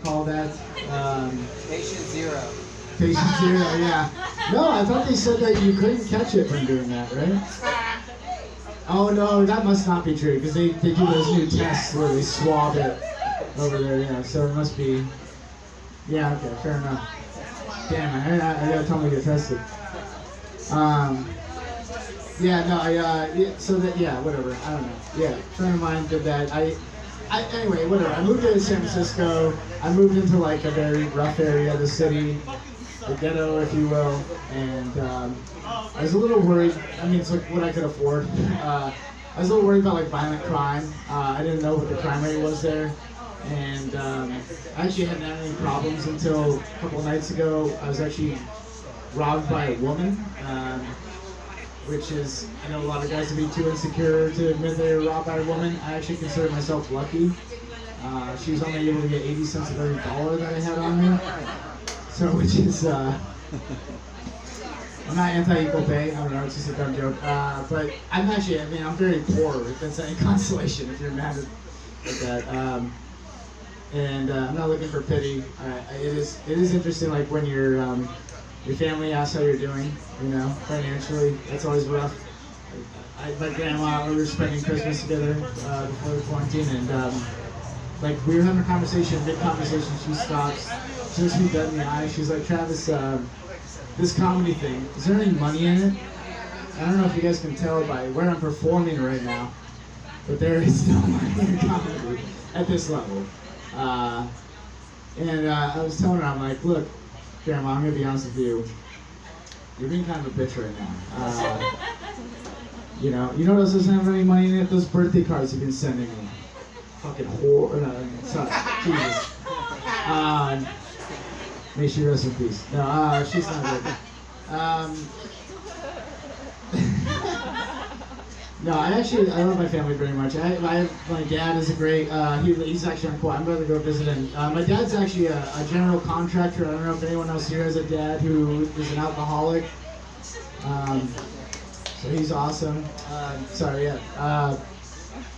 Call that Patient zero. patient zero. Yeah. No, I thought they said that you couldn't catch it from doing that, right? Oh no, that must not be true because they do those new tests where they swab it over there. Yeah, so it must be. Yeah. Okay. Fair enough. Damn, I gotta tell me to get tested. Um. Yeah. No. Yeah, so that. Yeah. Whatever. I don't know. Yeah. A friend of mine did that. Anyway, whatever. I moved to San Francisco. I moved into like a very rough area of the city, the ghetto, if you will, and I was a little worried. I mean, it's like what I could afford. I was a little worried about like violent crime. I didn't know what the crime rate was there, and I actually hadn't had any problems until a couple of nights ago. I was actually robbed by a woman. Which is, I know a lot of guys would be too insecure to admit they were robbed by a woman. I actually consider myself lucky. She was only able to get 80 cents of every dollar that I had on me. So, which is, I'm not anti-equal pay, I don't know, it's just a dumb joke. But I'm actually, I mean, I'm very poor, if that's any consolation, if you're mad at that. And I'm not looking for pity. It is interesting, like when your family asks how you're doing, you know, financially. That's always rough. My grandma, we were spending Christmas together before the quarantine, and like we were having a conversation, big conversation. She stops, she looks me dead in the eye. She's like, Travis, this comedy thing, is there any money in it? I don't know if you guys can tell by where I'm performing right now, but there is no money in comedy at this level. And I was telling her, I'm like, look, Grandma, I'm gonna be honest with you. You're being kind of a bitch right now. You know what else doesn't have any money in it? Those birthday cards you've been sending me. Fucking whore. Sorry, Jesus. May she rest in peace. No, she's not good. No, I love my family very much. My dad is a great, he's actually on call. I'm going to go visit him. My dad's actually a general contractor. I don't know if anyone else here has a dad who is an alcoholic. So he's awesome. Sorry, yeah.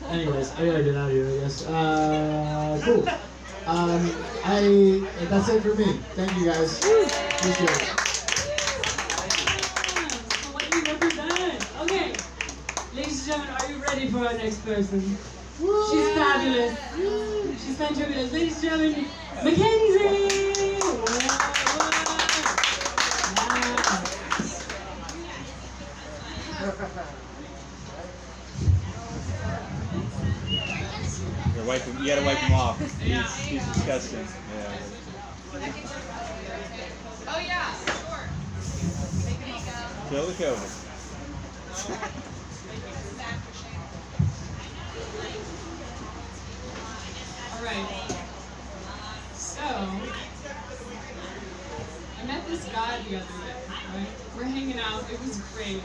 Anyways, I gotta get out of here, I guess. Cool. That's it for me. Thank you guys. Appreciate it. Ladies and gentlemen, are you ready for our next person? She's fabulous. She's fantabulous. Ladies and gentlemen, Mackenzie! You gotta wipe him off. He's disgusting. Yeah. Oh yeah, sure. Kill the COVID. Alright, so I met this guy the other day, right? We're hanging out, it was great.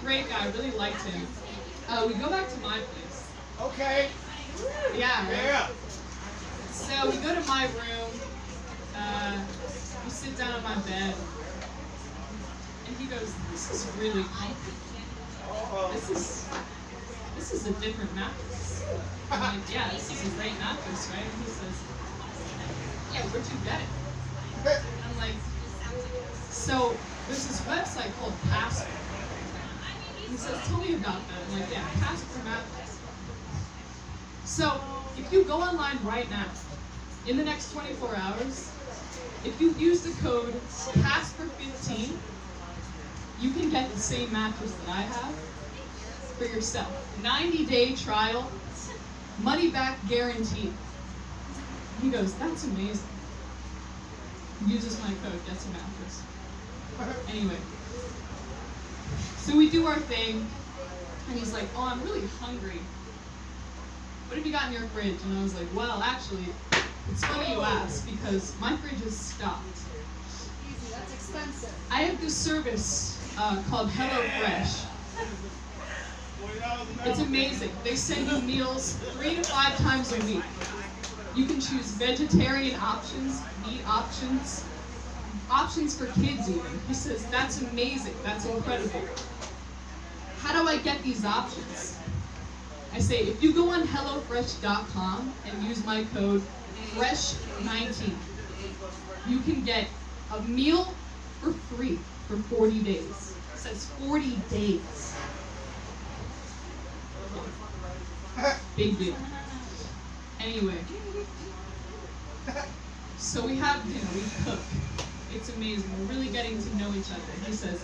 Great guy, really liked him. We go back to my place. Okay. Yeah, right? Yeah. So we go to my room, we sit down on my bed, and he goes, this is really comfortable. This is a different mattress. I'm like, yeah, this is a great mattress, right? And he says, yeah, where'd you get it? I'm like, so there's this website called Casper. He says, tell me about that. I'm like, yeah, Casper mattress. So if you go online right now, in the next 24 hours, if you use the code Casper15, you can get the same mattress that I have for yourself. 90-day trial, money back guaranteed. He goes, that's amazing. Uses my code, gets a mattress. Anyway, so we do our thing, and he's like, oh, I'm really hungry. What have you got in your fridge? And I was like, well, actually, it's funny you ask, because my fridge is stocked. Easy, that's expensive. I have this service called HelloFresh. It's amazing. They send you meals 3 to 5 times a week. You can choose vegetarian options, meat options, options for kids even. He says, that's amazing, that's incredible. How do I get these options? I say, if you go on HelloFresh.com and use my code FRESH15, 19. You can get a meal for free for 40 days. It says 40 days. Big deal. Anyway, so we have dinner, we cook. It's amazing. We're really getting to know each other. He says,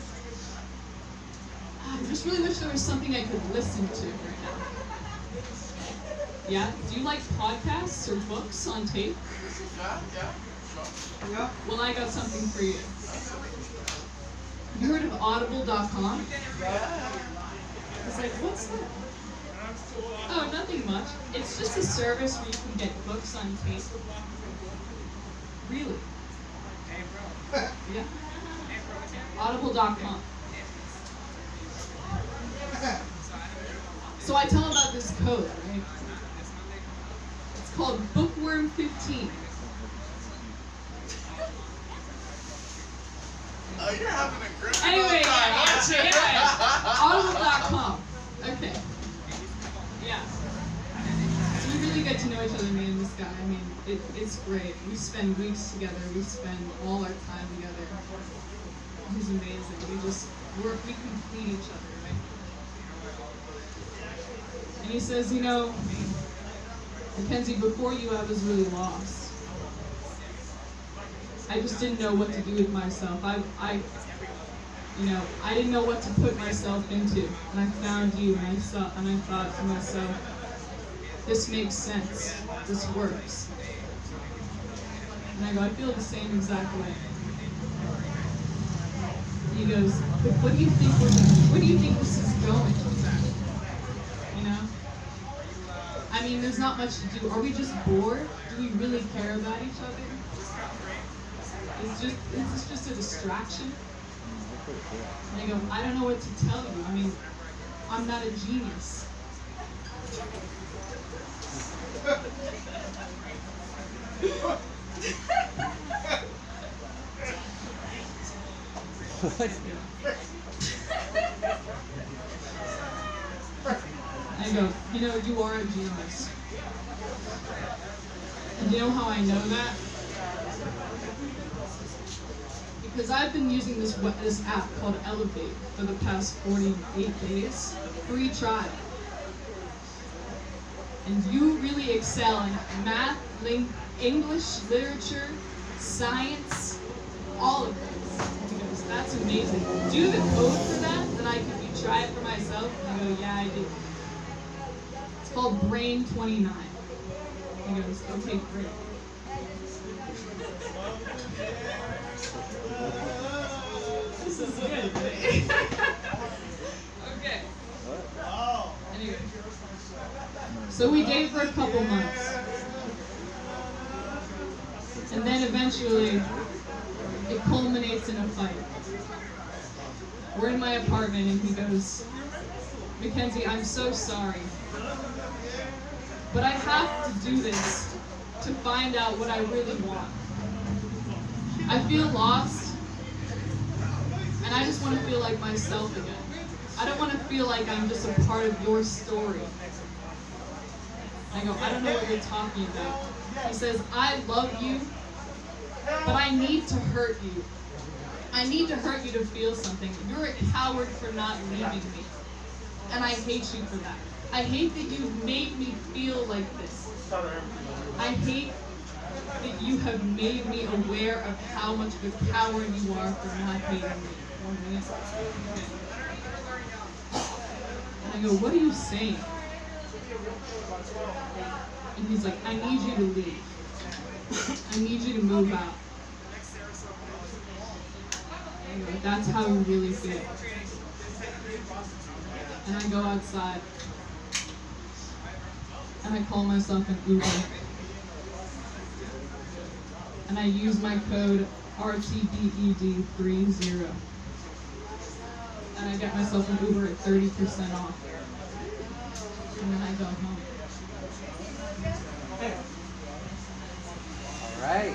I just really wish there was something I could listen to right now. Yeah? Do you like podcasts or books on tape? Yeah. Well, I got something for you. You heard of audible.com? It's like, what's that? Oh, nothing much. It's just a service where you can get books on tape. Really? Yeah. Audible.com. So I tell him about this code, right? It's called Bookworm 15. Oh, you're having a great Anyway, time, aren't you? Audible.com. Okay. Yeah. So we really get to know each other, me and this guy. I mean, it's great. We spend weeks together. We spend all our time together. He's amazing. We just work. We complete each other, right? And he says, you know, Mackenzie, before you, I was really lost. I just didn't know what to do with myself. I didn't know what to put myself into. And I found you, and I thought to myself, this makes sense. This works. And I go, I feel the same exact way. He goes, but what do you think where do you think this is going? You know? I mean, there's not much to do. Are we just bored? Do we really care about each other? Is this just a distraction? And I go, I don't know what to tell you. I mean, I'm not a genius. I go, you know, you are a genius. And you know how I know that? Because I've been using this app called Elevate for the past 48 days, free trial. And you really excel in math, English, literature, science, all of this. He goes, that's amazing. Do you have a code for that I could try it for myself? And I go, yeah, I do. It's called Brain 29. He goes, okay, great. This is good. Okay. Anyway. So we dated for a couple months. And then eventually, it culminates in a fight. We're in my apartment and he goes, Mackenzie, I'm so sorry. But I have to do this to find out what I really want. I feel lost, and I just want to feel like myself again. I don't want to feel like I'm just a part of your story. I go, I don't know what you're talking about. He says, I love you, but I need to hurt you. I need to hurt you to feel something. You're a coward for not leaving me. And I hate you for that. I hate that you've made me feel like this. I hate that you have made me aware of how much of a coward you are for not hating me. And I go, what are you saying? And he's like, I need you to leave. I need you to move out. And I go, that's how you really feel. And I go outside. And I call myself an Uber. And I use my code RTBED30. And I get myself an Uber at 30% off. And then I go home. All right.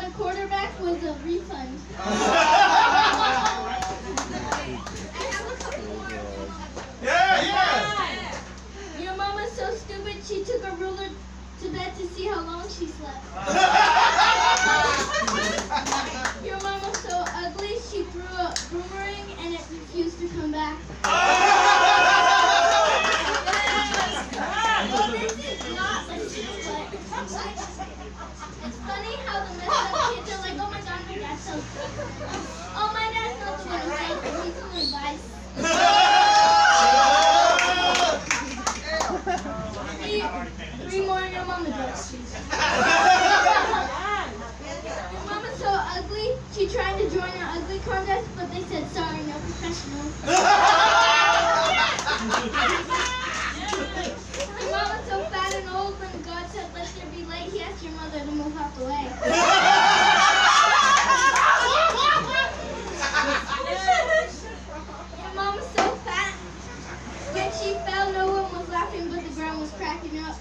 the quarterback was a refund. Yeah. Your mom is so stupid, she took a ruler to bed to see how long she slept. Your mom was so ugly, she threw a boomerang and it refused to come back. Well, this is not legit, but it's funny how the messed up kids are like, oh my god, my dad's so good. Oh, my dad's not the one who says it, he's some advice. Three more of your mama jokes, please. Your mama's so ugly, she tried to join an ugly contest, but they said, sorry, no professionals. Your mama's so fat and old, when God said, let there be light, he asked your mother to move out the way. Your mama's so fat, when she fell, no one was laughing, but the ground was cracking up.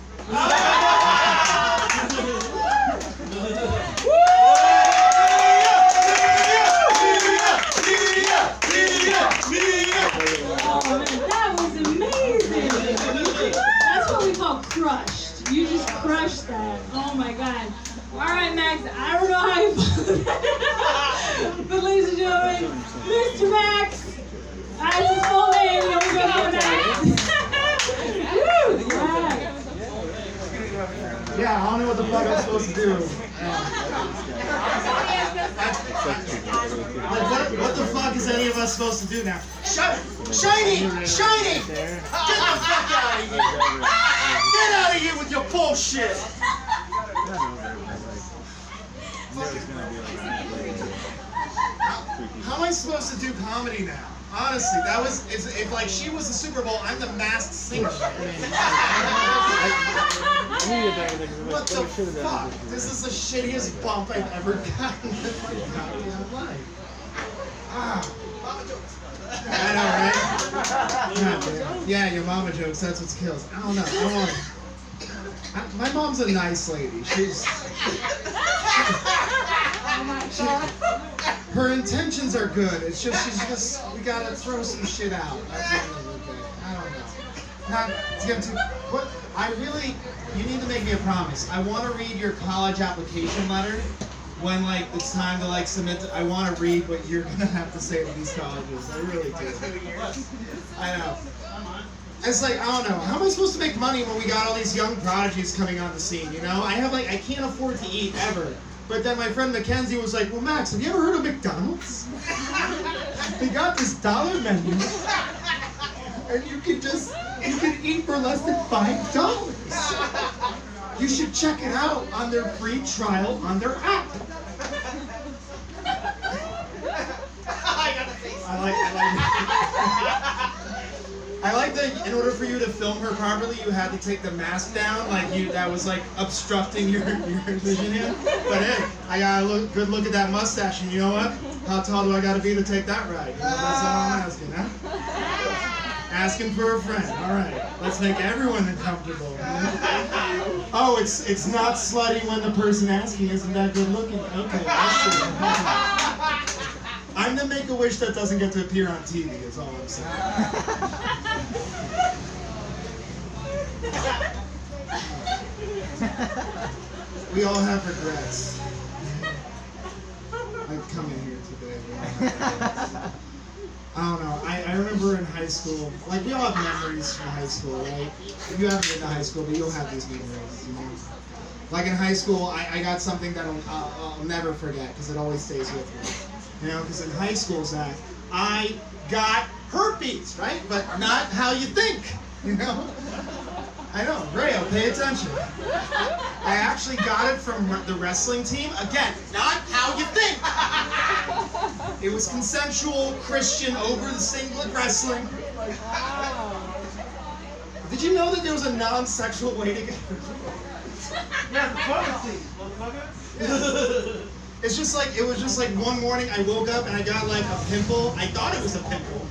That was amazing. That's what we call crushed. You just crushed that. Oh my god. All right, Max. I don't know how you found that. But ladies and gentlemen, Mr. Max. That's his full name. You know, we're going to go Max. Woo! Yeah. Yeah, I don't know what the fuck I'm supposed to do. Like, what the fuck is any of us supposed to do now? Shiny! Shiny! Get the fuck out of here! Get out of here with your bullshit! How am I supposed to do comedy now? Honestly, that was, if like she was the Super Bowl, I'm the masked singer. What the fuck? This is the shittiest bump I've ever gotten in my goddamn life. Ah. I know, right? God damn. Yeah, your mama jokes, that's what kills. I don't know. My mom's a nice lady. Her intentions are good. It's just, we gotta throw some shit out. That's the end of the day. I don't know. Not to get too, what, you need to make me a promise. I want to read your college application letter when, like, it's time to, like, submit. I want to read what you're gonna have to say to these colleges. I really do. I know. It's like, I don't know. How am I supposed to make money when we got all these young prodigies coming on the scene, you know? I can't afford to eat ever. But then my friend Mackenzie was like, well, Max, have you ever heard of McDonald's? They got this dollar menu, and you can eat for less than $5. You should check it out on their free trial on their app. I like that in order for you to film her properly, you had to take the mask down, that was like obstructing your vision here. But hey, I got a good look at that mustache, and you know what? How tall do I gotta be to take that ride? You know, that's all I'm asking, huh? Asking for a friend. All right, let's make everyone uncomfortable. Oh, it's not slutty when the person asking isn't that good looking. Okay, that's true. I'm the Make-A-Wish that doesn't get to appear on TV, is all I'm saying. We all have regrets. I've come in here today. I don't know. I remember in high school, like, we all have memories from high school, right? You haven't been to high school, but you'll have these memories, you know? Like in high school, I got something that I'll never forget, because it always stays with me. You know, because in high school, Zach, I got herpes, right? But not how you think, you know? I know, Rayo, pay attention. I actually got it from the wrestling team. Again, not how you think. It was consensual, Christian, over the singlet wrestling. Did you know that there was a non-sexual way to get herpes? Yeah, the potency, motherfucker. It was just like one morning I woke up and I got like a pimple. I thought it was a pimple.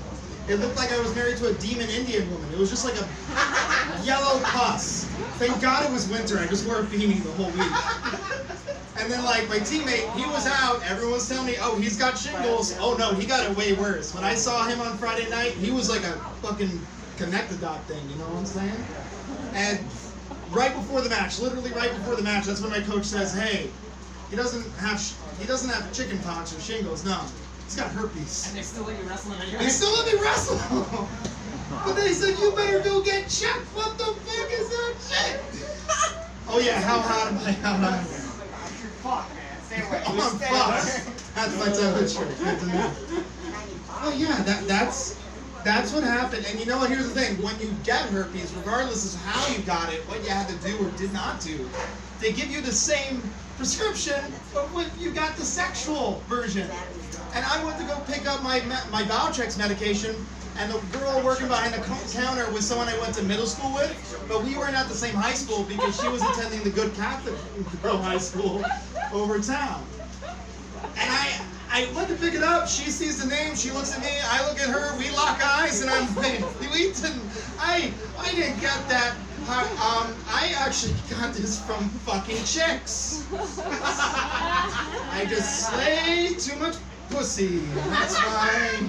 It looked like I was married to a demon Indian woman. It was just like a yellow pus. Thank God it was winter. I just wore a beanie the whole week. And then like my teammate, he was out. Everyone was telling me, oh, he's got shingles. Oh no, he got it way worse. When I saw him on Friday night, he was like a fucking connect-a-dot thing. You know what I'm saying? And right before the match, literally right before the match, that's when my coach says, hey, he doesn't have chicken pox or shingles. No, he's got herpes. And they still let you wrestle in your They still let me wrestle. But they said, you better go get checked. What the fuck is that shit? Oh yeah, how hot am I? How hot am I? Fuck, man. Stay away. Oh, I'm fucked. That's my temperature. Good to know. Oh yeah, that's what happened. And you know what? Here's the thing: when you get herpes, regardless of how you got it, what you had to do or did not do, they give you the same prescription, but when you got the sexual version. And I went to go pick up my Valtrex medication, and the girl working behind the counter was someone I went to middle school with, but we weren't at the same high school because she was attending the Good Catholic Girl High School over town. And I went to pick it up, she sees the name, she looks at me, I look at her, we lock eyes, and I didn't get that. I actually got this from fucking chicks. I just slay too much pussy. That's why.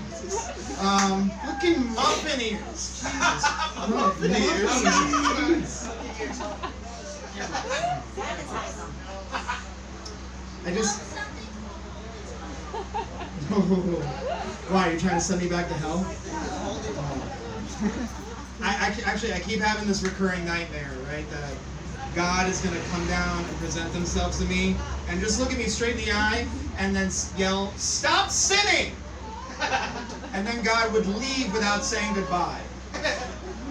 Fucking muffin ears. Jesus. Muffin ears. I just. Why, you're trying to send me back to hell? I keep having this recurring nightmare, right? That God is going to come down and present themselves to me and just look at me straight in the eye and then yell, "Stop sinning!" And then God would leave without saying goodbye.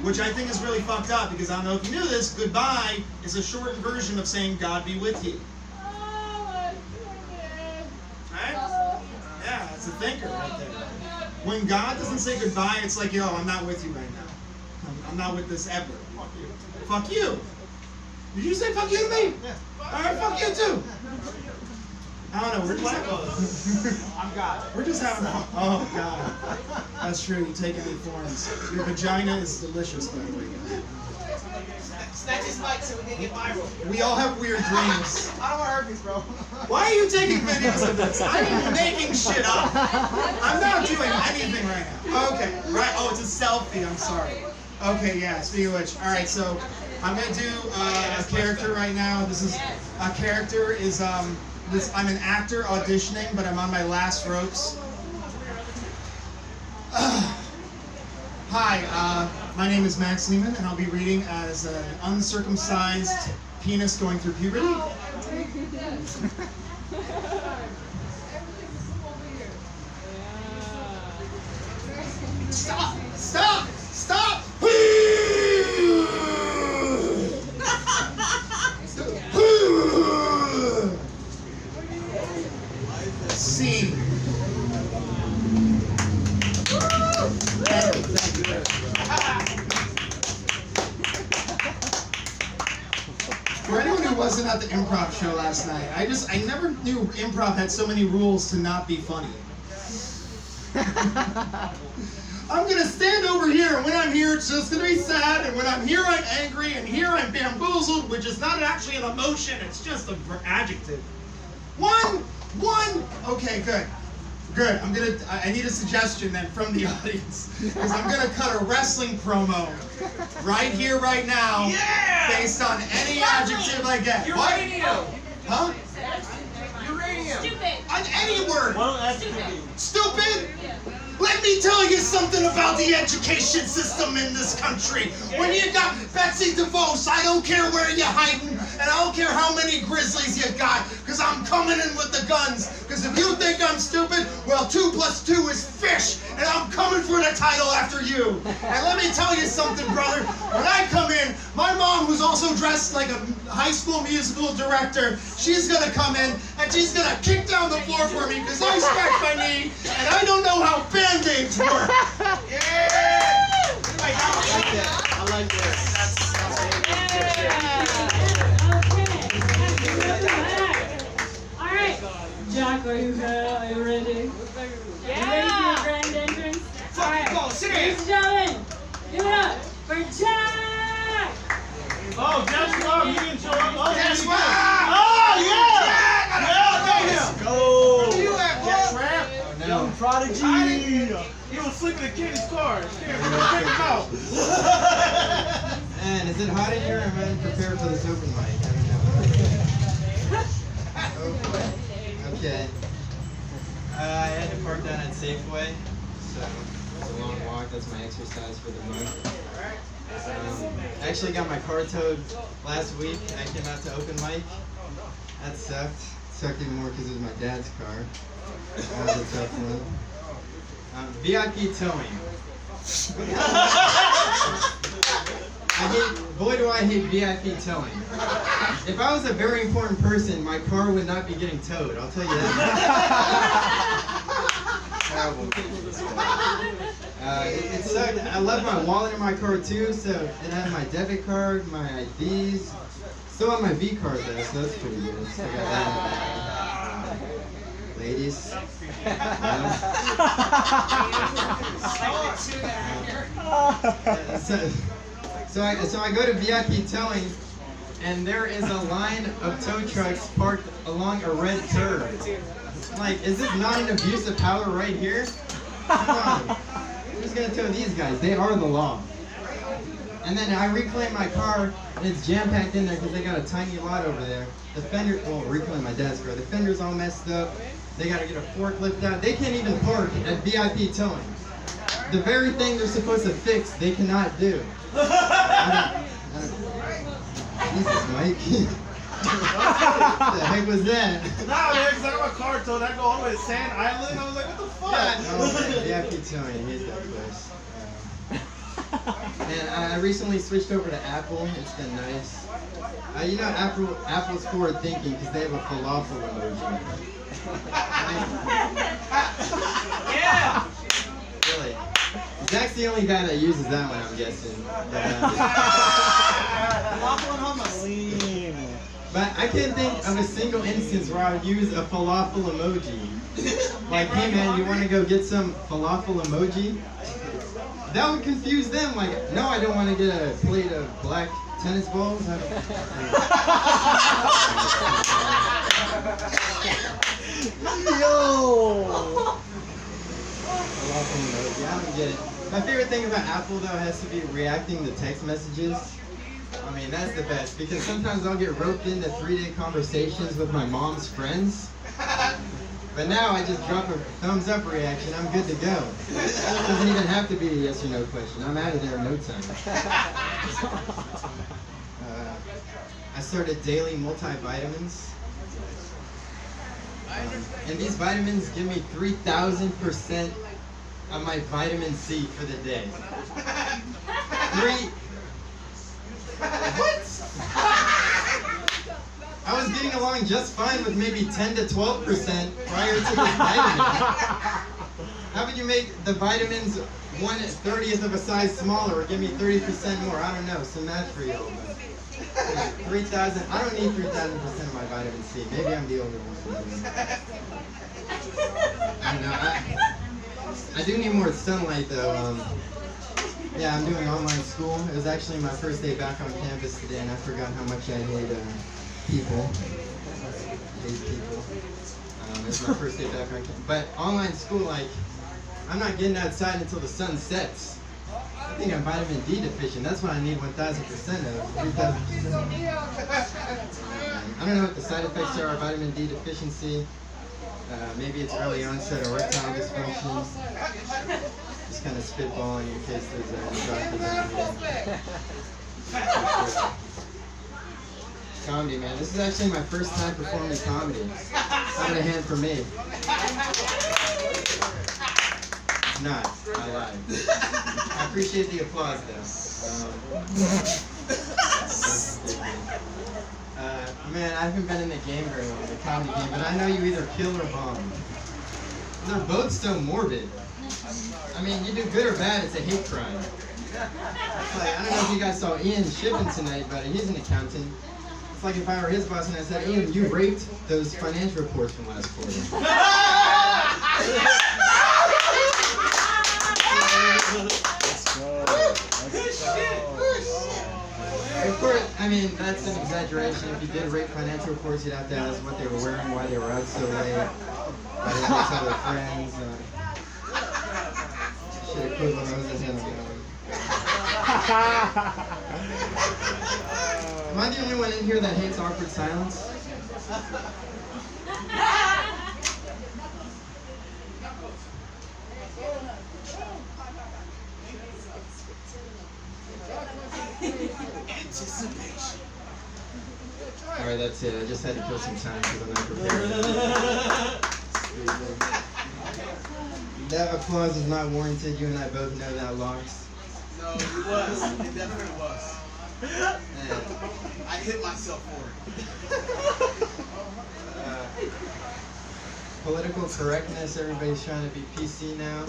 Which I think is really fucked up because I don't know if you knew this, goodbye is a shortened version of saying God be with you. Right? Yeah, it's a thinker right there. When God doesn't say goodbye, it's like, yo, I'm not with you right now. I'm not with this ever. Fuck you. Fuck you. Did you say fuck you to me? Yeah. Alright, fuck you too. I don't know, we're just having I'm God. We're just having oh God. That's true, you take any forms. Your vagina is delicious, by the way. Snatch his mic so we can get viral. We all have weird dreams. I don't want herpes, bro. Why are you taking videos of this? I'm making shit up. I'm not doing anything right now. Okay, right. Oh, it's a selfie. I'm sorry. Okay, yeah. Speaking of which, all right. So I'm gonna do a character right now. This is a character is this. I'm an actor auditioning, but I'm on my last ropes. Hi, my name is Max Lehman, and I'll be reading as an uncircumcised penis going through puberty. Stop! Stop! Stop! Scene. For anyone who wasn't at the improv show last night, I never knew improv had so many rules to not be funny. I'm gonna stand over here, and when I'm here, it's just gonna be sad, and when I'm here, I'm angry, and here I'm bamboozled, which is not actually an emotion, it's just an adjective. One, okay, good. Good, I need a suggestion then from the audience, because I'm gonna cut a wrestling promo right here, right now, based on any adjective I get. Your What? radio. Huh? Uranium. Stupid. On any word. Well, that's Stupid? Let me tell you something about the education system in this country. When you got Betsy DeVos, I don't care where you're hiding, and I don't care how many grizzlies you got, because I'm coming in with the guns. Because if you think I'm stupid, well, 2 + 2 is fish, and I'm coming for the title after you. And let me tell you something, brother. When I come in, my mom, who's also dressed like a high school musical director, she's going to come in, and she's going to kick down the floor for me, because I scratched my knee, and I don't know how Band-Aids work. I like this. All right, Jack, are you ready? Yeah. Ready for your grand entrance? All right, Go, sit ladies and gentlemen, give it up for Jack. Oh, Jack's wrong. He didn't show up. Oh, Guess he what? did. Oh, yeah! it hot in here? Am I prepared for this open mic? I don't know. Okay. I had to park down at Safeway, so it's a long walk. That's my exercise for the month. I actually got my car towed last week. I came out to open mic. That sucked. Sucked even more because it was my dad's car. That was a tough one. VIP towing. Boy do I hate VIP towing. If I was a very important person, my car would not be getting towed, I'll tell you that. Terrible people, this guy. It sucked. I left my wallet in my car too, so it had my debit card, my IDs. Still have my V card though, so that's pretty good. Still got that. Ladies. So I go to VIP towing, and there is a line of tow trucks parked along a red curb. I'm like, is this not an abuse of power right here? Come on. Who's gonna tow these guys? They are the law. And then I reclaim my car, and it's jam-packed in there because they got a tiny lot over there. The fender, well, reclaim my dad's car. The fender's all messed up. They gotta get a forklift out. They can't even park at VIP towing. The very thing they're supposed to fix, they cannot do. Jesus, Mike. What the heck was that? Nah, man, because I got my car towed. I go all the way to Sand Island. I was like, what the fuck? Oh, man, VIP towing, I hate that place. And I recently switched over to Apple. It's been nice. You know, Apple's forward thinking because they have a falafel emoji. Yeah! Really? Zach's the only guy that uses that one, I'm guessing. But I can't think of a single instance where I would use a falafel emoji. Like, hey man, you want to go get some falafel emoji? That would confuse them. Like, no, I don't want to get a plate of black tennis balls. Yo! Falafel emoji. I don't get it. My favorite thing about Apple though has to be reacting to text messages. I mean, that's the best because sometimes I'll get roped into 3-day conversations with my mom's friends. But now I just drop a thumbs up reaction, I'm good to go. It doesn't even have to be a yes or no question. I'm out of there in no time. I started daily multivitamins. And these vitamins give me 3,000% of my vitamin C for the day. What? I was getting along just fine with maybe 10 to 12% prior to this vitamin. How would you make the vitamins 1/30th of a size smaller or give me 30% more? I don't know, some math for you. 3,000, I don't need 3,000% of my vitamin C. Maybe I'm the only one. I don't know, I do need more sunlight though. Yeah, I'm doing online school. It was actually my first day back on campus today and I forgot how much I hate people. It's my first day back on campus. But online school, like, I'm not getting outside until the sun sets. I think I'm vitamin D deficient. That's what I need 1,000% of. 3,000%. I don't know what the side effects are of vitamin D deficiency. Maybe it's early onset erectile dysfunction. Just kind of spitballing in case there's any doctors out here. Comedy, man. This is actually my first time performing comedy. How about a hand for me? It's not. I lied. I appreciate the applause, though. Man, I haven't been in the game very long, the comedy game, but I know you either kill or bomb. They're both so morbid. I mean, you do good or bad, it's a hate crime. Like, I don't know if you guys saw Ian Shippen tonight, but he's an accountant. It's like if I were his boss and I said, Ian, you raped those financial reports from last quarter. Of course, I mean, that's an exaggeration. If you did rape financial reports, you'd have to ask what they were wearing, why they were out so late, why they didn't tell their friends. Should have put one of those in. Am I the only one in here that hates awkward silence? Anticipation. Alright, that's it. I just had to kill some time because I'm not prepared. That applause is not warranted. You and I both know that, Lars. No, it was. It definitely was. Man. I hit myself for it. Political correctness, everybody's trying to be PC now.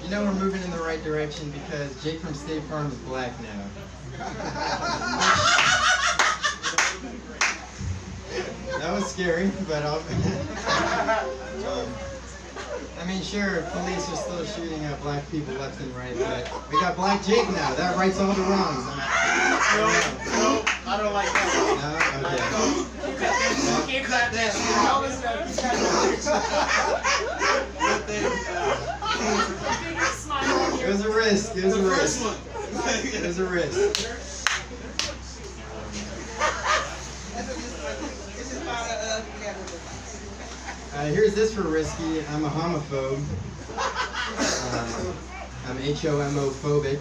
You know we're moving in the right direction because Jake from State Farm is black now. That was scary, but I mean, sure, police are still shooting at black people left and right, but we got Black Jake now. That rights all the wrongs. No, I don't like that. No? Okay. You can't clap that shit. All this stuff. Biggest smile It was a risk. It was a The first risk. one. It was a risk. Here's this for risky. I'm a homophobe. I'm HOMO-phobic,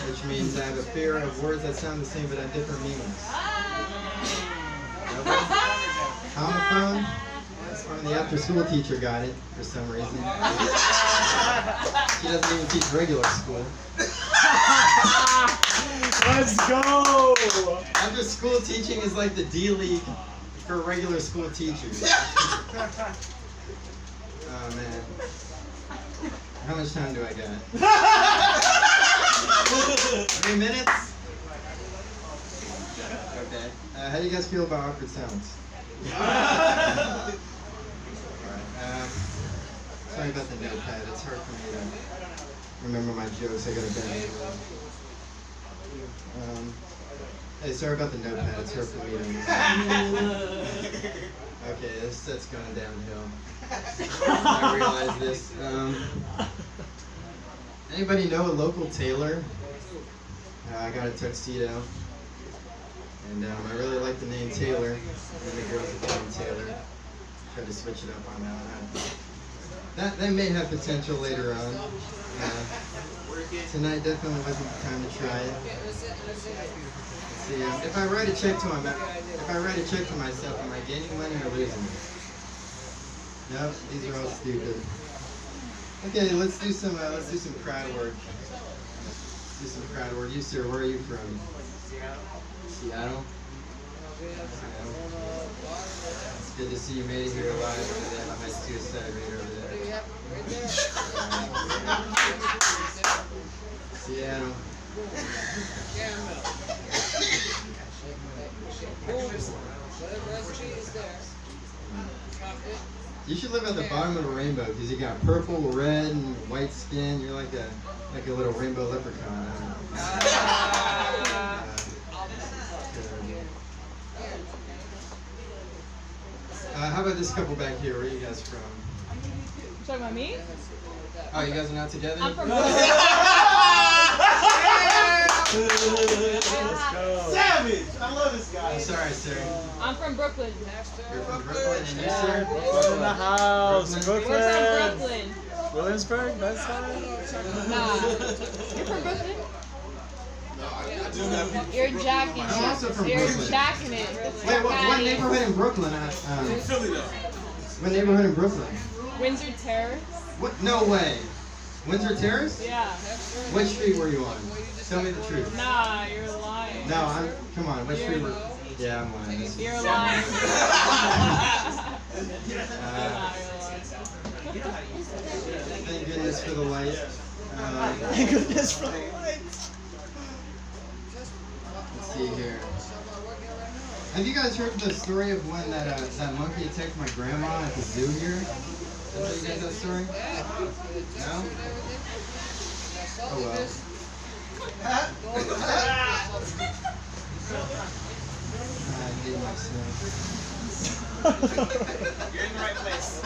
which means I have a fear of words that sound the same but have different meanings. Homophone? That's from the after-school teacher got it for some reason. She doesn't even teach regular school. Let's go! After-school teaching is like the D-League for regular school teachers. Oh man. How much time do I got? 3 minutes? Okay. How do you guys feel about awkward sounds? Alright. Sorry about the notepad. It's hard for me to remember my jokes. I gotta bend. Hey, sorry about the notepad. It's hard for me to. Okay, this set's going downhill. I realize this. Anybody know a local tailor? I got a tuxedo, and I really like the name Taylor. And the girls are named Taylor. Try to switch it up on that one. That may have potential later on. Tonight definitely wasn't the time to try it. See, if I write a check to myself, am I gaining money or losing it? Nope, these are all stupid. Okay, let's do some crowd work. Let's do some crowd work. You sir, where are you from? Seattle. It's good to see you made it here alive over there. My suicide rate over there. Seattle. You should live at the bottom of a rainbow because you got purple, red, and white skin. You're like a little rainbow leprechaun. How about this couple back here? Where are you guys from? You talking about me? Oh, you guys are not together? I'm from Savage! I love this guy. I'm sorry, sir. I'm from Brooklyn. You're from Brooklyn, and you, sir? Brooklyn in the house. Brooklyn. We're from Brooklyn. Brooklyn. Williamsburg, that side? Nah. You're from Brooklyn? You're jacking I'm also from You're Brooklyn. jacking it. Wait, what neighborhood in Brooklyn? Philly though. What neighborhood in Brooklyn? Windsor Terrace? What? No way. Windsor Terrace? Yeah. What street were you on? Tell me the truth. Nah, you're lying. No, come on. What street were? Yeah, I'm lying. You're lying. Thank goodness for the light. Thank goodness for the lights. Let's see here. Have you guys heard the story of when that monkey attacked my grandma at the zoo here? Did I tell you guys that story? No? Oh well. I hate myself. You're in the right place.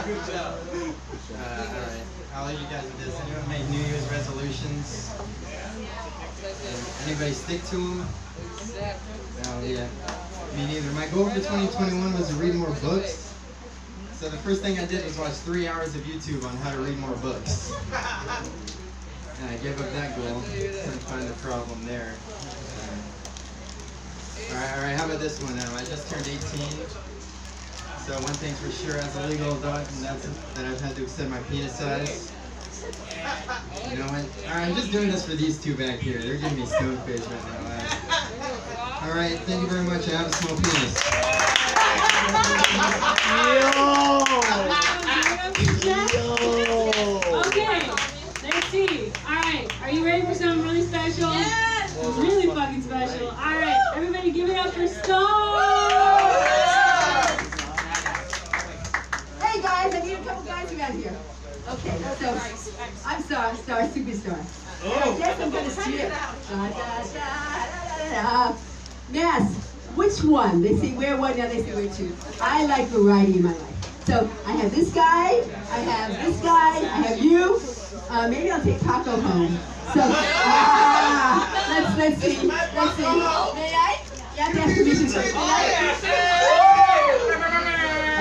Good job. Alright. I'll leave you guys with this. Anyone make New Year's resolutions? Anybody stick to them? Oh, yeah. Me neither. My goal for 2021 was to read more books. So the first thing I did was watch 3 hours of YouTube on how to read more books. And I gave up that goal. Couldn't find the problem there. Alright, how about this one now? I just turned 18. So one thing's for sure, as a legal adult, and that's that I've had to extend my penis size. You know what? Alright, I'm just doing this for these two back here. They're giving me stonefish right now. Alright, thank you very much. I have a small penis. Okay, let's see. Alright, are you ready for something really special? Yes! Really fucking special. Alright, everybody give it up for Star! Hey guys, I need a couple guys around here. Okay, so I'm Star Superstar. And I guess I'm gonna strip. Yes, which one? They say wear one, now they say wear two. I like variety in my life. So I have this guy, I have this guy, I have you. Maybe I'll take Taco home. So let's see. May I? You have to ask permission first.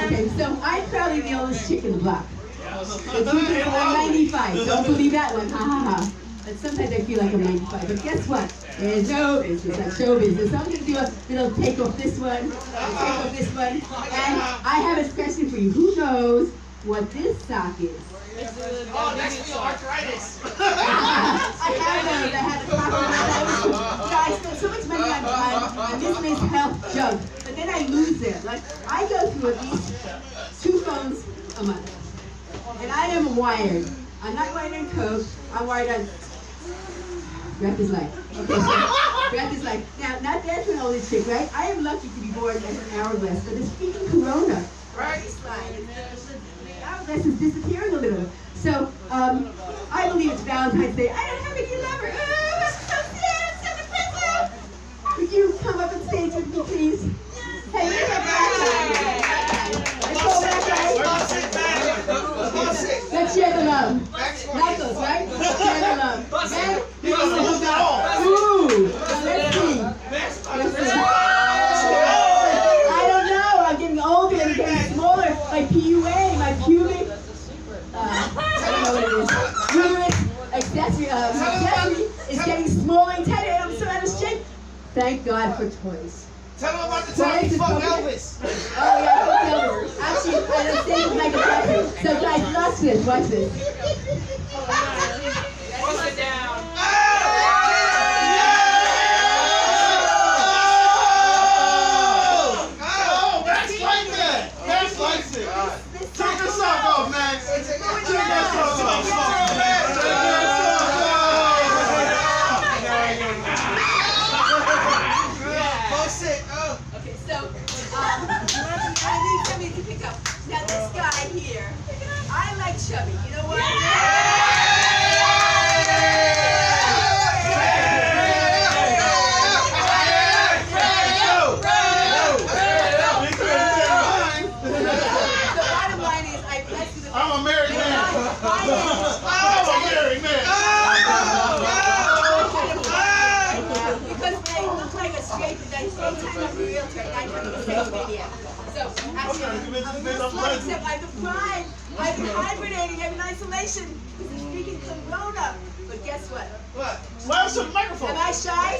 Okay, so I'm probably the oldest chick in the block. The truth is I'm 95. Don't believe that one. Ha ha ha. But sometimes I feel like I'm 95. But guess what? There's no business like show business. So I'm going to do a little take off this one, take off this one. And I have a question for you. Who knows what this sock is? Oh, that's for your arthritis. I have those. I have the proper ones. I spend so much money on misplaced health junk. But then I lose them. Like, I go through at least 2 phones a month. And I am wired. I'm not wired on coke. I'm wired on breath is life. Okay, so breath is life. Now, not that's an oldest chick, right? I am lucky to be born as an hourglass, but it's freaking corona. Right? The hourglass is disappearing a little. So, I believe it's Valentine's Day. I don't have any lover. Oh, I'm so sad. I'm so depressed. Would you come up on stage with me, please? Hey, you're a let's share the love. Knuckles, right? Share the love. Then, here's the hookup. Ooh! Now let's see. I don't know. I'm getting older and getting smaller. My PUA, my pubic. I don't know what it is. Uterus accessory is getting smaller and tighter, and I'm so out of shape. Thank God for toys. Tell them about the time you fucked Elvis. Oh yeah, fuck Elvis. Actually, I don't say it's Michael Jackson. So guys, watch this, watch this. Bust it down. Oh, Max likes it. Max likes it. Take the sock off, Max. Take the sock off. Okay, so I need somebody to pick up. Now this guy here, I like chubby. You know what? The bottom line is I bless you. I'm a married man. I'm a married man. Because I look like a straight, but at the same time I'm a realtor and I'm from the same video. So actually, I'm real slow, except I've been crying. I've been hibernating. I'm in isolation because of freaking corona. But guess what? What? Where's the microphone? Am I shy?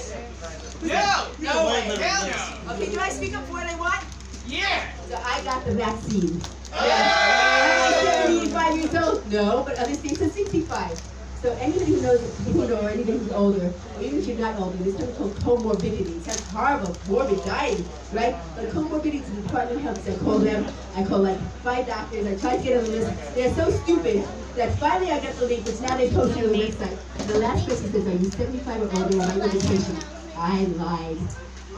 No. No way. Hell no. Okay, do I speak up for what I want? Yeah. So I got the vaccine. Am I 75 years old? No, but others think I'm 65. So anybody who knows people know or anybody who's older, or even if you're not older, there's something called comorbidities. That's horrible, morbid dying, right? But comorbidities, the Department of Health, I call them, I call like 5 doctors, I tried to get on the list. They're so stupid that finally I got the link, which now they posted on the website. The last question says, are you 75 or older on my invitation? I lied.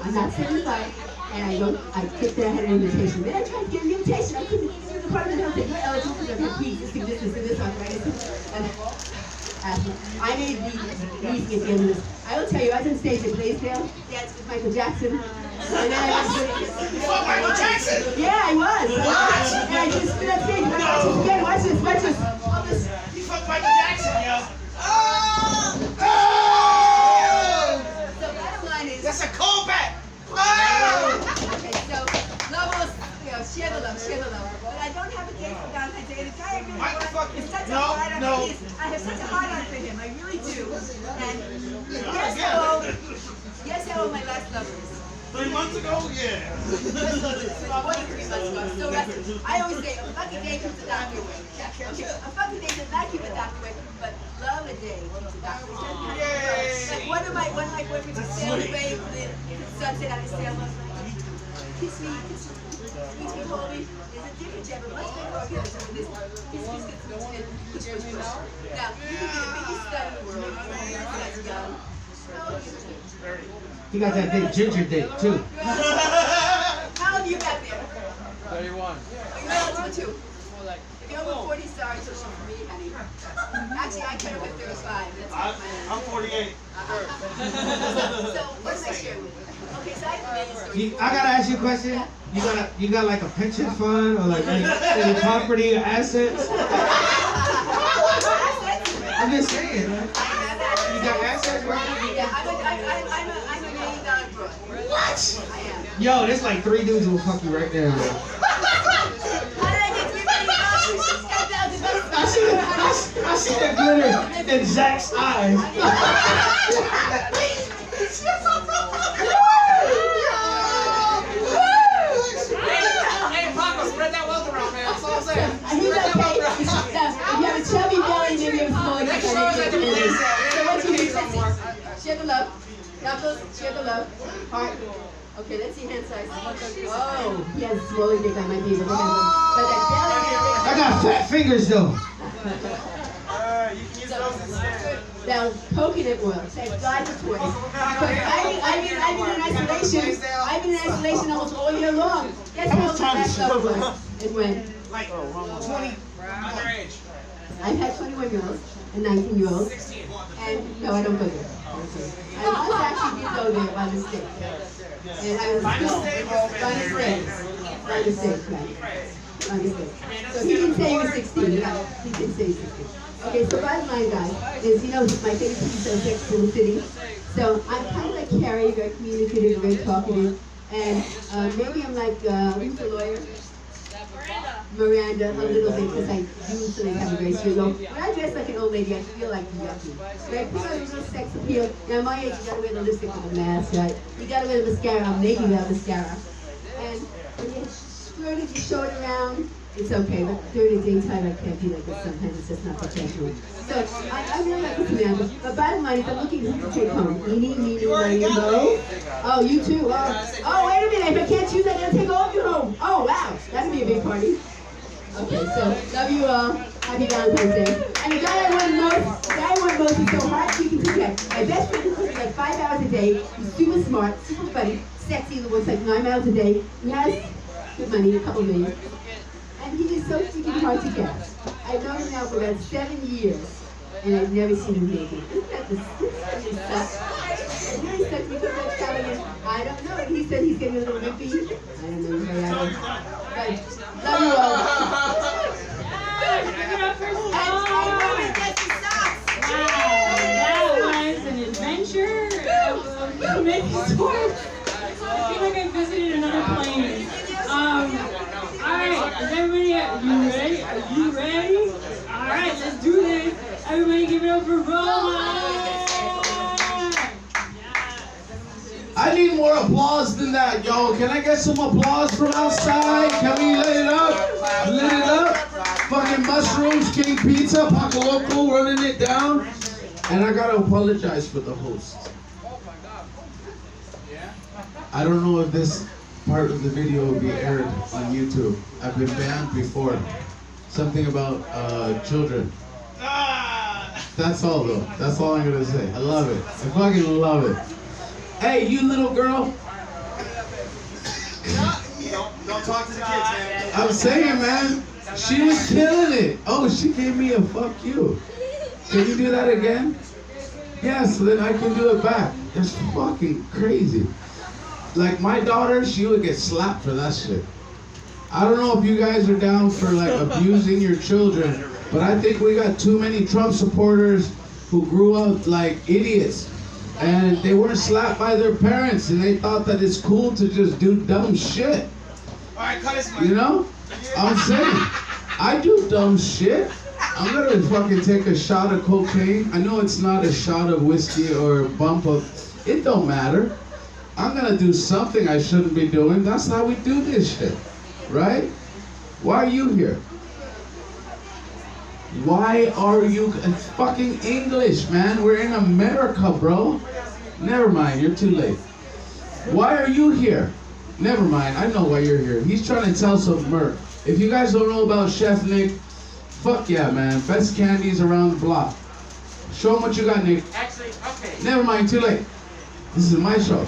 I'm not 75. And I clicked that I had an invitation. Then I tried to get an invitation. I couldn't. The Department of Health said, you're eligible because I've had pre-existing this, and this, arthritis. And I made the meeting at the end of this. I will tell you, I was on stage at Blaisdell, danced with Michael Jackson, And then I was You fuck Michael Jackson? yeah, I was. And I just stood up stage and I watched this again. Watch this, watch this. All this. You fuck Michael Jackson, yo. So bottom line is. That's a callback. Okay, so love will, share the love, share the love. But I don't have a date for Valentine's Day. And the guy I really want is such a hard on for him. I have such a hard on for him. I really do. And guess how old my last lover is. 3 months ago? Yeah. More than 3 months ago. So I always say, a fucking day keeps the doctor away. Okay, a fucking day does not keep the doctor away, but love a day keeps the doctor away. Like one of my boyfriends was sailing away from the sunset on his sailboat. Kiss me, squeeze me, hold me. There's a different jab, but much better organism than this. Kiss, push, push, push. Now, you can be the biggest stud in the world. That's young. You got that big ginger dick too. How old are you back there? 31. Oh, you're eligible too. If you're over 40, sorry, so for me, honey. Actually, I cut up at 35. That's I'm 48. So, what did I share with you? Okay, so I have a million stories. I gotta ask you a question. You got like a pension fund or like any property or assets? I'm just saying, man. You got assets, right? Yeah, I'm a $1 million broad. What? I am. Yo, there's like 3 dudes who will fuck you right there, man. How did I get $3 million? $10,000. I see the glitter in Zach's eyes. Hey, Paco, spread that wealth around, man. That's all I'm saying. He's okay. If you have a chubby belly, maybe you have a small, you Make sure can that get the it. police So what you do, share the love. Knuckles, share the love. Heart. Okay, let's see hand size. Oh, he has a smaller dick on my beaver. But that belly. I got fat fingers though. You can use those instead. Now, coconut oil. Thank God for toys. I've been in isolation almost all year long. Guess how old my last love was? It went. Like 20 underage. I've had 21-year-olds and 19-year-olds. 16. And no, I don't go there. I once actually did go there by mistake. And I was By still mistake? by mistake, right? By mistake. So he didn't say he was 16. He didn't say he was 16. Okay, so bottom line, guys, is my favorite TV show is Sex in the City. So I'm kind of like Carrie, very communicative, very talkative, and maybe I'm like who's the lawyer? Miranda, a little bit, because I usually have a very straight look. When I dress like an old lady, I feel like yucky. Right? Put on a little sex appeal. Now, my age, you gotta wear the lipstick with the mask, right? You gotta wear the mascara. I'm naked without mascara. And when you squirted your shoulder around, it's okay. But during the daytime, I can't be like this. Sometimes it's just not professional. So I really like this Amanda. But bottom line is, I'm looking to take home. Me, no. Oh, you too. Oh, wait a minute. If I can't choose, I gotta take all of you home. Oh, wow. That'd be a big party. Okay, so love you all. Happy Valentine's Day. And the guy I want most is so hot you can do that. My best friend is like 5 hours a day. He's super smart, super funny, sexy, works like 9 miles a day. He has good money, a couple million. And he is so freaking hard to get. I've known him now for about 7 years, and I've never seen him naked. Isn't that really sucks? It really sucks because I'm telling him, I don't know. And he said he's getting a little wimpy. I don't know, he's very out. But love you all. Give it up for Star. Wow, that was an adventure of many sorts. I feel like I visited another plane. Alright, is everybody, you ready? Are you ready? Alright, let's do this. Everybody give it up for Rohan. I need more applause than that, yo. Can I get some applause from outside? Can we lit it up? Lit it up? Fucking mushrooms, King Pizza, Paco Loco running it down. And I gotta apologize for the host. I don't know if this part of the video will be aired on YouTube. I've been banned before. Something about children. That's all though. That's all I'm gonna say. I love it. I fucking love it. Hey, you little girl. Don't talk to the kids, man. I'm saying, man, she was killing it. Oh, she gave me a fuck you. Can you do that again? Yeah, so then I can do it back. It's fucking crazy. like my daughter, she would get slapped for that shit. I don't know if you guys are down for like abusing your children, but I think we got too many Trump supporters who grew up like idiots. And they weren't slapped by their parents, and they thought that it's cool to just do dumb shit. Alright, cut his mic. You know? I'm saying, I do dumb shit. I'm gonna fucking take a shot of cocaine. I know it's not a shot of whiskey or a bump of, it don't matter. I'm gonna do something I shouldn't be doing. That's how we do this shit, right? Why are you here? Why are you, it's fucking English, man. We're in America, bro. Never mind, you're too late. Why are you here? Never mind, I know why you're here. He's trying to tell some murk. If you guys don't know about Chef Nick, fuck yeah, man. Best candies around the block. Show him what you got, Nick. Actually, okay. Never mind, too late. This is my show.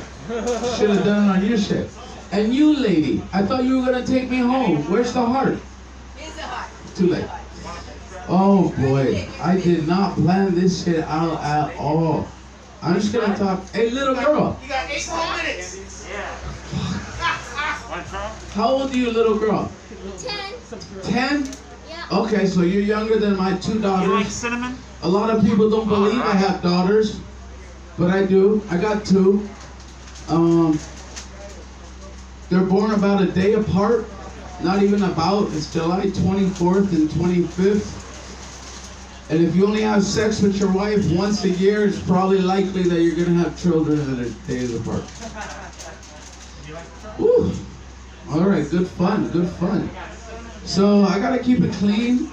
Should have done it on your shit. And you, lady, I thought you were gonna take me home. Where's the heart? Here's the heart. Too late. Oh boy, I did not plan this shit out at all. I'm just gonna talk. Hey, little girl. You got 8 more minutes. Yeah. How old are you, little girl? 10. 10? Yeah. Okay, so you're younger than my 2 daughters. cinnamon? A lot of people don't believe I have daughters, but I do. I got 2. They're born about a day apart. Not even about. It's July 24th and 25th. And if you only have sex with your wife once a year, it's probably likely that you're gonna have children that are days apart. Woo. All right, good fun, good fun. So I gotta keep it clean,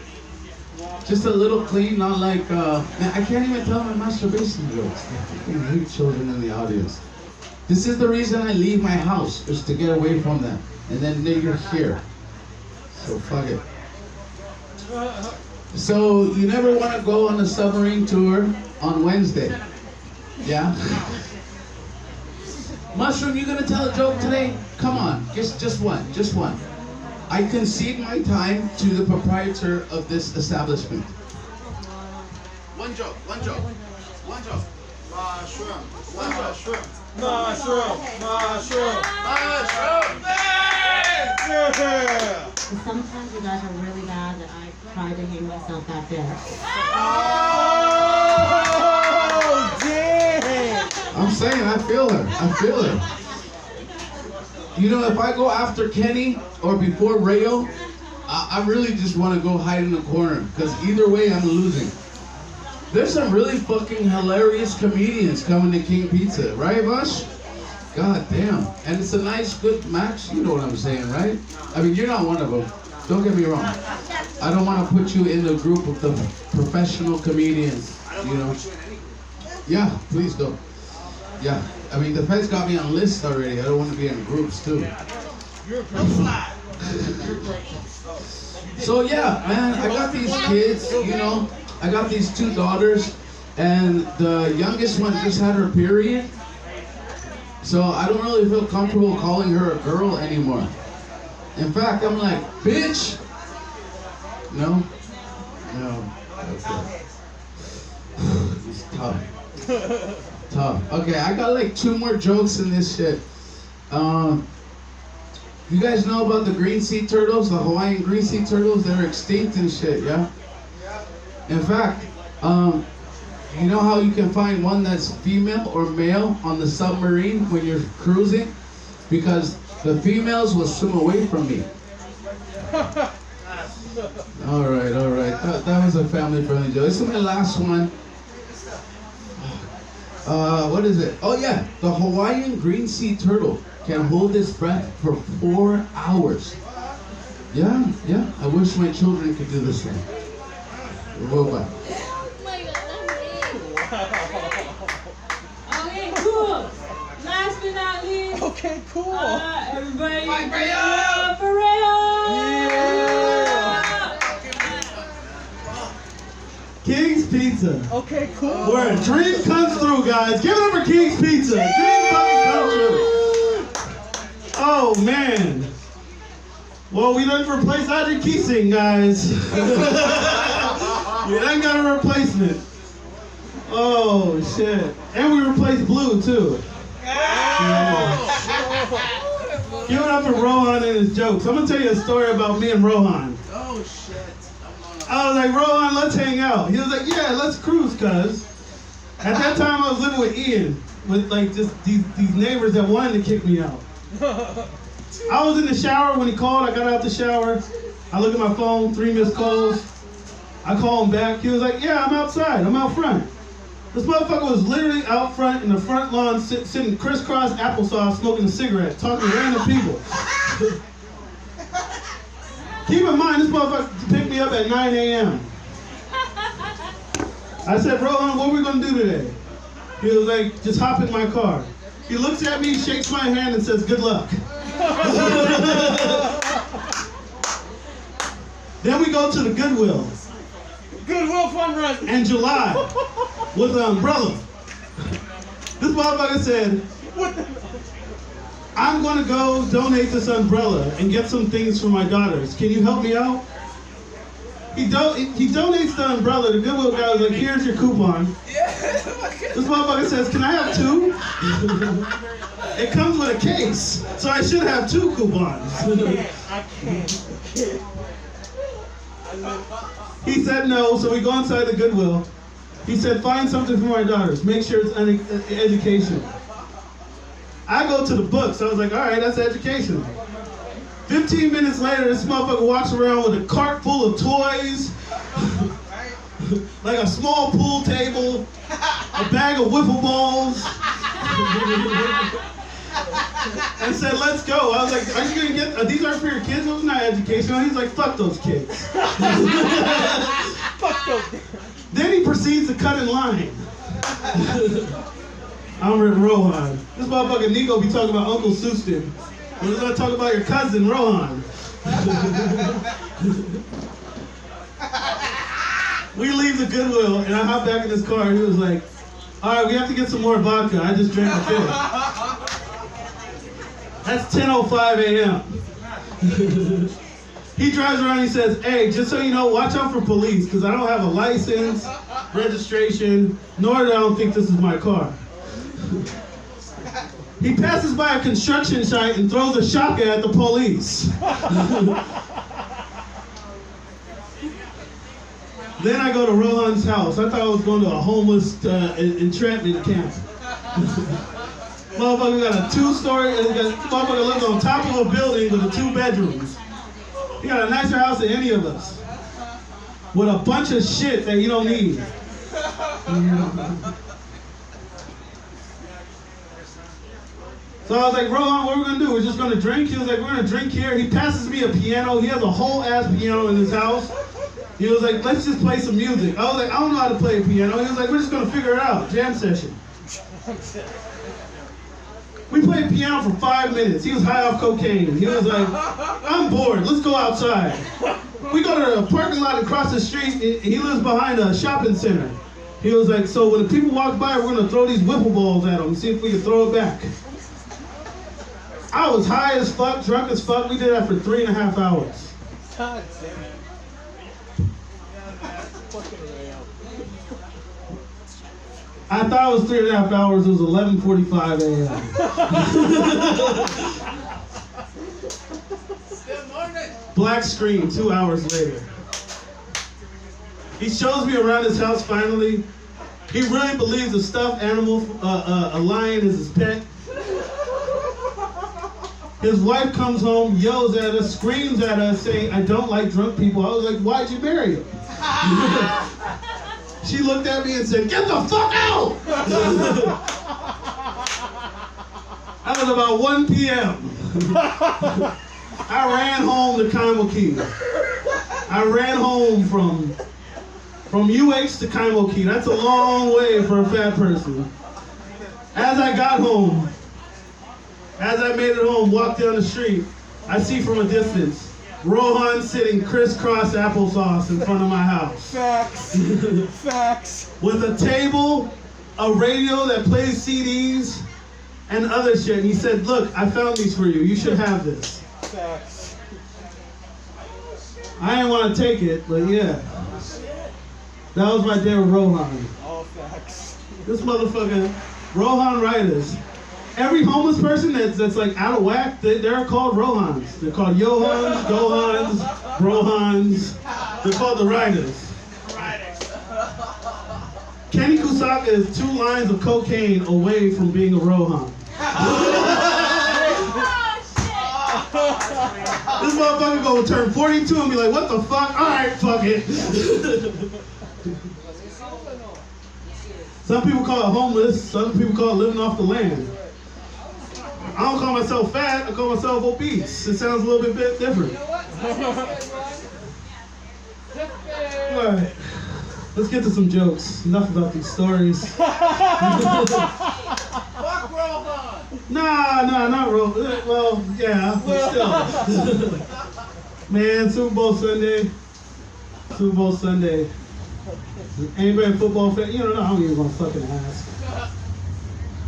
just a little clean, not like, man, I can't even tell my masturbation jokes. I fucking hate children in the audience. This is the reason I leave my house, is to get away from them. And then you're here. So fuck it. So you never want to go on a submarine tour on Wednesday. Yeah? Mushroom, you gonna tell a joke today? Come on, just one. I concede my time to the proprietor of this establishment. One joke. Mushroom. Sometimes you guys are really bad that I try to hang myself out there. Oh, damn! I'm saying, I feel her. You know, if I go after Kenny or before Rayo, I really just want to go hide in the corner, because either way I'm losing. There's some really fucking hilarious comedians coming to King Pizza, right, Bush? God damn. And it's a nice, good match, you know what I'm saying, right? I mean, you're not one of them. Don't get me wrong. I don't want to put you in the group of the professional comedians, you know? Yeah, please don't. Yeah, I mean, the feds got me on lists already. I don't want to be in groups, too. So, yeah, man, I got these kids, you know? I got these 2 daughters, and the youngest one just had her period. So I don't really feel comfortable calling her a girl anymore. In fact, I'm like, bitch! No? No. Okay. It's tough. Tough. Okay, I got like 2 more jokes in this shit. You guys know about the green sea turtles, the Hawaiian green sea turtles? They're extinct and shit, yeah? In fact, you know how you can find one that's female or male on the submarine when you're cruising? Because the females will swim away from me. All right. That was a family-friendly joke. This is my last one. What is it? Oh yeah, the Hawaiian green sea turtle can hold its breath for 4 hours. Yeah. I wish my children could do the same. Robot. Oh my god, that's me. Okay, cool. Last but not least, Okay, cool. everybody, Bye, give it Rayo! up for Rayo! King's Pizza. Okay, cool. Where a dream comes through, guys. Give it up for King's Pizza. Dream fucking comes through. Oh, man. Well, we done replaced Adrian Keesing, guys. You done got a replacement. Oh, shit. And we replaced Blue, too. Yeah. Give it up for Rohan and his jokes. I'm gonna tell you a story about me and Rohan. Oh shit. I was like, Rohan, let's hang out. He was like, yeah, let's cruise, cuz. At that time, I was living with Ian, with like just these neighbors that wanted to kick me out. I was in the shower when he called. I got out the shower. I look at my phone, 3 missed calls. I call him back. He was like, yeah, I'm outside. I'm out front. This motherfucker was literally out front in the front lawn, sitting crisscross applesauce, smoking a cigarette, talking to random people. Keep in mind, this motherfucker picked me up at 9 a.m. I said, Rohan, what are we gonna do today? He was like, just hop in my car. He looks at me, shakes my hand, and says, good luck. Then we go to the Goodwill. Goodwill Fun Run. In July, with an umbrella. This motherfucker said, I'm gonna go donate this umbrella and get some things for my daughters. Can you help me out? He donates the umbrella. The Goodwill guy was like, here's your coupon. This motherfucker says, can I have 2? It comes with a case, so I should have 2 coupons. I can't. He said no, so we go inside the Goodwill. He said, find something for my daughters. Make sure it's education. I go to the books. I was like, all right, that's educational. 15 minutes later, this motherfucker walks around with a cart full of toys, like a small pool table, a bag of wiffle balls, and said, let's go. I was like, are you gonna get, these aren't for your kids? It was not educational. He's like, fuck those kids. Fuck those. Then he proceeds to cut in line. I'm with Rohan. This motherfucker Nico be talking about Uncle Sustin. We're gonna talk about your cousin, Rohan. We leave the Goodwill, and I hop back in his car. He was like, all right, we have to get some more vodka. I just drank a fifth. That's 10:05 a.m. He drives around and he says, hey, just so you know, watch out for police, because I don't have a license, registration, nor do I don't think this is my car. He passes by a construction site and throws a shotgun at the police. Then I go to Rohan's house. I thought I was going to a homeless entrapment camp. Motherfucker got a 2-story, motherfucker lives on top of a building with 2 bedrooms. He got a nicer house than any of us. With a bunch of shit that you don't need. So I was like, Rohan, what are we gonna do? We're just gonna drink? He was like, we're gonna drink here. He passes me a piano. He has a whole ass piano in his house. He was like, let's just play some music. I was like, I don't know how to play a piano. He was like, we're just gonna figure it out. Jam session. We played piano for 5 minutes. He was high off cocaine. He was like, I'm bored. Let's go outside. We go to the parking lot across the street. He lives behind a shopping center. He was like, so when the people walk by, we're gonna throw these wiffle balls at them and see if we can throw it back. I was high as fuck, drunk as fuck. We did that for 3.5 hours. God damn it. Fucking Rayo. I thought it was 3.5 hours. It was 11:45 a.m. Good morning. Black screen, 2 hours later. He shows me around his house finally. He really believes a stuffed animal, a lion, is his pet. His wife comes home, yells at us, screams at us, saying, I don't like drunk people. I was like, why'd you marry him? She looked at me and said, get the fuck out! That was about 1 p.m. I ran home to Kaimoki. I ran home from UH to Kaimoki. That's a long way for a fat person. As I got home, as I made it home, walked down the street, I see from a distance, Rohan sitting crisscross applesauce in front of my house. Facts. Facts. With a table, a radio that plays CDs, and other shit. And he said, look, I found these for you. You should have this. Facts. I didn't want to take it, but yeah. That was my day with Rohan. All facts. This motherfucker, Rohan Riders. every homeless person that's like out of whack, they're called Rohans. They're called Johans, Gohans, Rohans. They're called the Riders. Kenny Kusaka is 2 lines of cocaine away from being a Rohan. This motherfucker gonna turn 42 and be like, what the fuck? Alright, fuck it. Some people call it homeless, some people call it living off the land. I don't call myself fat, I call myself obese. It sounds a little bit different. Alright, let's get to some jokes. Enough about these stories. Fuck Rohan! Nah, not real. Well, yeah, but still. Man, Super Bowl Sunday. Super Bowl Sunday. Anybody a football fan? You don't know, I don't even want to fucking ask.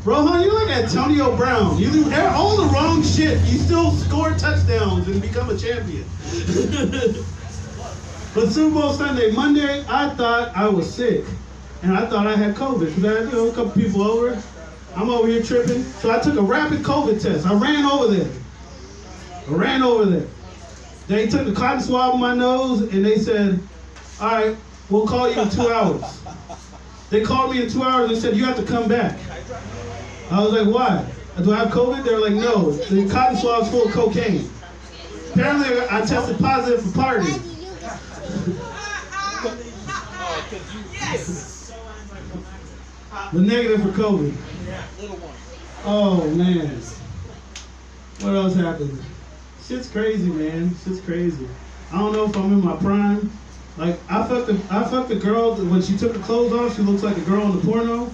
Rohan, you're like Antonio Brown. You do all the wrong shit. You still score touchdowns and become a champion. But Super Bowl Sunday, Monday, I thought I was sick. And I thought I had COVID. Because I had a couple people over. I'm over here tripping. So I took a rapid COVID test. I ran over there. They took the cotton swab in my nose and they said, all right, we'll call you in 2 hours. They called me in 2 hours and said, you have to come back. I was like, why? Do I have COVID? They were like, no, the cotton swab's full of cocaine. Apparently I tested positive for partying. Yes! But negative for COVID. Oh man. What else happened? Shit's crazy, man. Shit's crazy. I don't know if I'm in my prime. Like I fucked a girl that when she took her clothes off, she looks like a girl in the porno.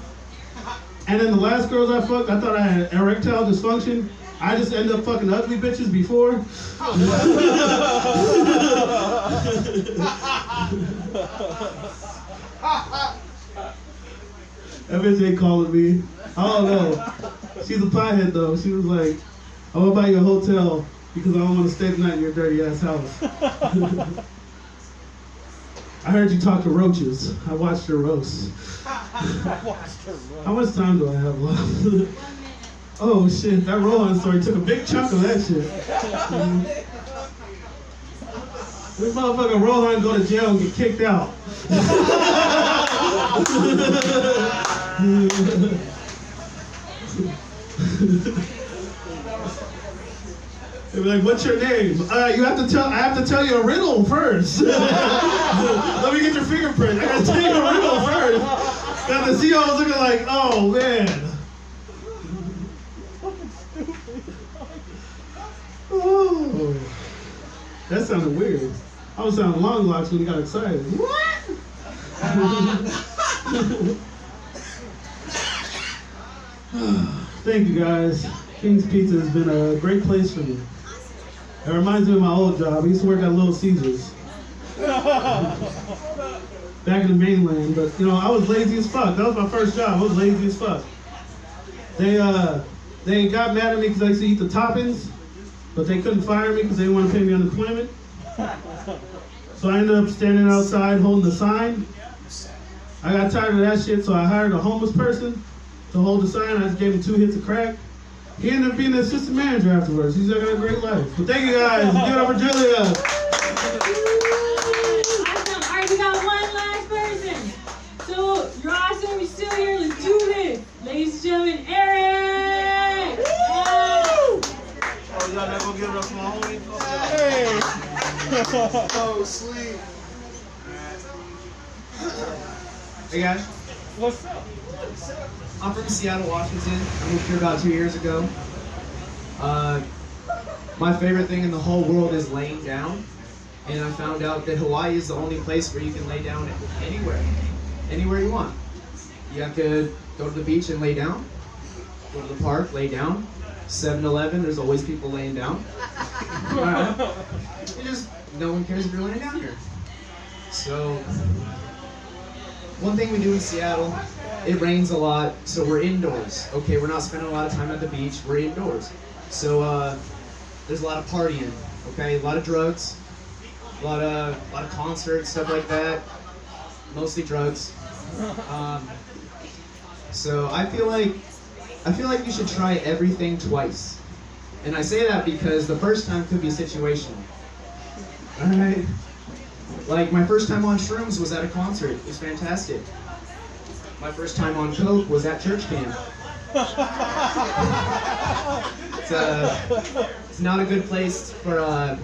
And then the last girls I fucked, I thought I had erectile dysfunction. I just ended up fucking ugly bitches before. That bitch ain't calling me. I don't know. She's a pothead though. She was like, I want to buy you a hotel because I don't want to stay the night in your dirty ass house. I heard you talk to roaches. I watched your roast. How much time do I have left? Oh shit, that Rohan story took a big chunk of that shit. This motherfucker Rohan go to jail and get kicked out. They be like, what's your name? I have to tell you a riddle first. Let me get your fingerprint. I gotta tell you a riddle first. Got the CO was looking like, oh man. Oh, that sounded weird. I was sounding long locks when he got excited. What? Thank you guys. King's Pizza has been a great place for me. It reminds me of my old job. I used to work at Little Caesars. Back in the mainland, but you know, I was lazy as fuck. That was my first job. I was lazy as fuck. They got mad at me because I used to eat the toppings, but they couldn't fire me because they didn't want to pay me unemployment. So I ended up standing outside holding the sign. I got tired of that shit, so I hired a homeless person to hold the sign. I just gave him 2 hits of crack. He ended up being an assistant manager afterwards. He's got a great life. But thank you guys. Give it up for Julia. Awesome. All right, we got one last person. So you're awesome. You're still here. Let's do this. Ladies and gentlemen, Eric. Oh, y'all not gonna give it up for my homie? Hey! Oh, sweet. Hey guys, What's up? I'm from Seattle, Washington. I moved here about 2 years ago. My favorite thing in the whole world is laying down. And I found out that Hawaii is the only place where you can lay down anywhere. Anywhere you want. You have to go to the beach and lay down. Go to the park, lay down. 7-Eleven, there's always people laying down. No one cares if you're laying down here. So, one thing we do in Seattle, it rains a lot, so we're indoors. Okay, we're not spending a lot of time at the beach, we're indoors. So, there's a lot of partying, okay? A lot of drugs, a lot of concerts, stuff like that. Mostly drugs. So I feel like I feel like you should try everything twice. And I say that because the first time could be situational. Alright? Like, my first time on shrooms was at a concert. It was fantastic. My first time on coke was at church camp. It's not a good place for,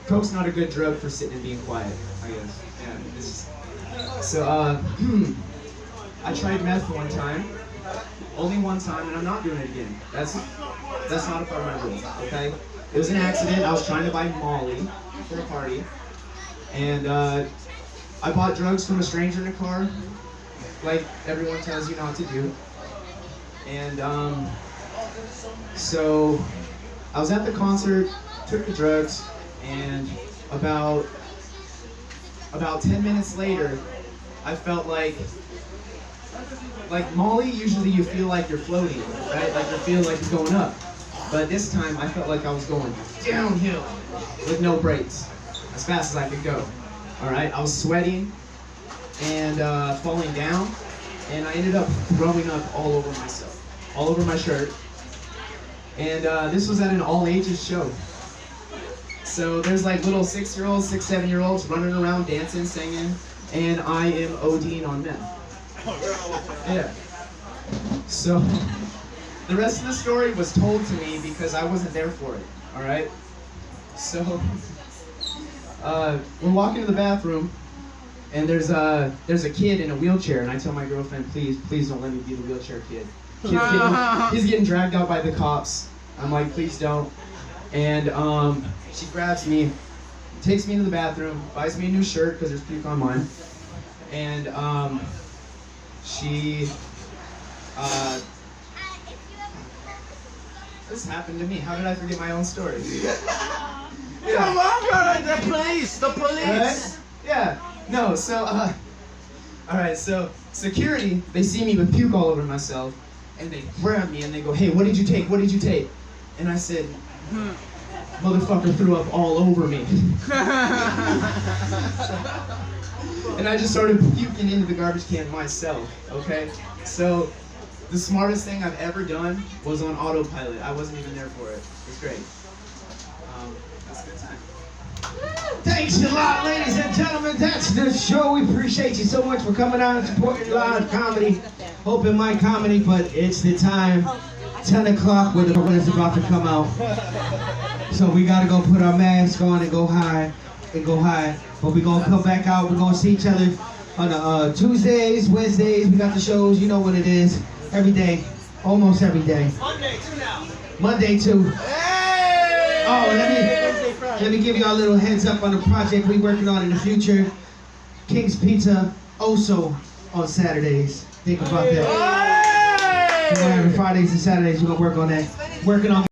coke's not a good drug for sitting and being quiet, I guess. Yeah, so, I tried meth one time. Only one time, and I'm not doing it again. That's not a part of my rule, okay? It was an accident. I was trying to buy Molly for a party. And I bought drugs from a stranger in a car, like everyone tells you not to do. And so I was at the concert, took the drugs, and about 10 minutes later, I felt like Molly, usually you feel like you're floating, right? Like you feel like you're going up. But this time I felt like I was going downhill with no brakes, as fast as I could go. All right, I was sweating and falling down, and I ended up throwing up all over myself, all over my shirt. And this was at an all ages show. So there's like little 6-year-olds, 6, 7-year-olds running around dancing, singing, and I am ODing on meth. Yeah. So the rest of the story was told to me because I wasn't there for it. All right. So we're walking to the bathroom, and there's a kid in a wheelchair, and I tell my girlfriend, please don't let me be the wheelchair kid. He's getting dragged out by the cops. I'm like, please don't. And she grabs me, takes me into the bathroom, buys me a new shirt because there's puke on mine, and she this happened to me. How did I forget my own story? Come on, bro. The police. Right? Yeah. No. So alright, so security, they see me with puke all over myself, and they grab me and they go, hey, what did you take? What did you take? And I said, motherfucker threw up all over me. And I just started puking into the garbage can myself, okay? So the smartest thing I've ever done was on autopilot. I wasn't even there for it. It was great. That's a good time. Thanks a lot, ladies and gentlemen. That's the show. We appreciate you so much for coming out and supporting live comedy, open mic comedy, but it's the time, 10 o'clock, where the winner's about to come out. So we gotta go put our mask on and go high. But we're gonna come back out. We're gonna see each other on Tuesdays, Wednesdays. We got the shows. You know what it is. Every day, almost every day. Monday too now. Monday too. Hey! Oh, let me give you a little heads up on the project we're working on in the future. King's Pizza also on Saturdays. Think about that. Hey! We're gonna have Fridays and Saturdays. We're gonna work on that. Working on